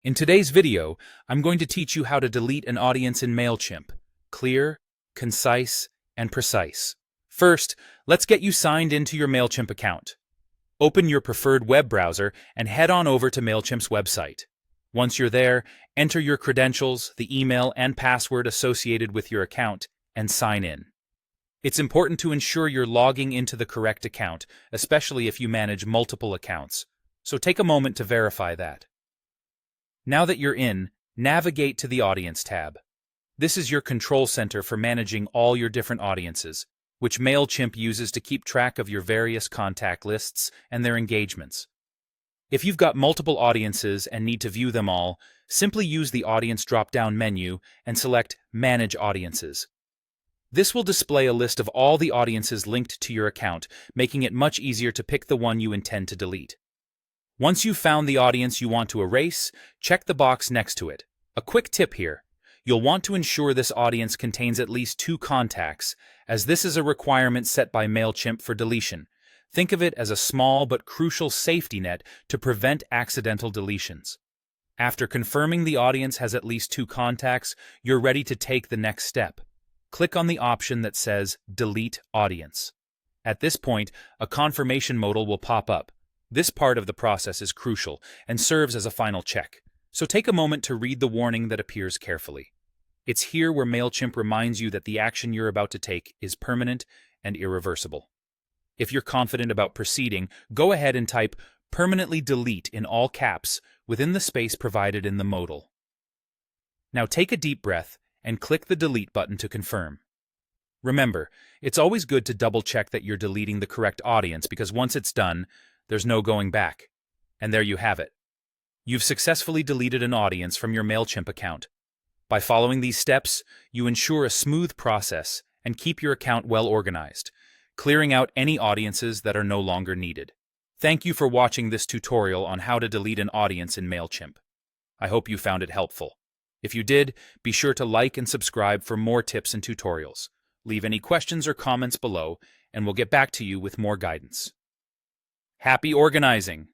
In today's video, I'm going to teach you how to delete an audience in Mailchimp. Clear, concise, and precise. First, let's get you signed into your Mailchimp account. Open your preferred web browser and head on over to Mailchimp's website. Once you're there, enter your credentials, the email and password associated with your account, and sign in. It's important to ensure you're logging into the correct account, especially if you manage multiple accounts. So take a moment to verify that. Now that you're in, navigate to the Audience tab. This is your control center for managing all your different audiences, which Mailchimp uses to keep track of your various contact lists and their engagements. If you've got multiple audiences and need to view them all, simply use the Audience drop-down menu and select Manage Audiences. This will display a list of all the audiences linked to your account, making it much easier to pick the one you intend to delete. Once you've found the audience you want to erase, check the box next to it. A quick tip here: you'll want to ensure this audience contains at least 2 contacts, as this is a requirement set by Mailchimp for deletion. Think of it as a small but crucial safety net to prevent accidental deletions. After confirming the audience has at least 2 contacts, you're ready to take the next step. Click on the option that says Delete Audience. At this point, a confirmation modal will pop up. This part of the process is crucial and serves as a final check, so take a moment to read the warning that appears carefully. It's here where Mailchimp reminds you that the action you're about to take is permanent and irreversible. If you're confident about proceeding, go ahead and type "permanently delete" in all caps within the space provided in the modal. Now take a deep breath and click the Delete button to confirm. Remember, it's always good to double-check that you're deleting the correct audience, because once it's done, there's no going back. And there you have it. You've successfully deleted an audience from your Mailchimp account. By following these steps, you ensure a smooth process and keep your account well organized, clearing out any audiences that are no longer needed. Thank you for watching this tutorial on how to delete an audience in Mailchimp. I hope you found it helpful. If you did, be sure to like and subscribe for more tips and tutorials. Leave any questions or comments below, and we'll get back to you with more guidance. Happy organizing!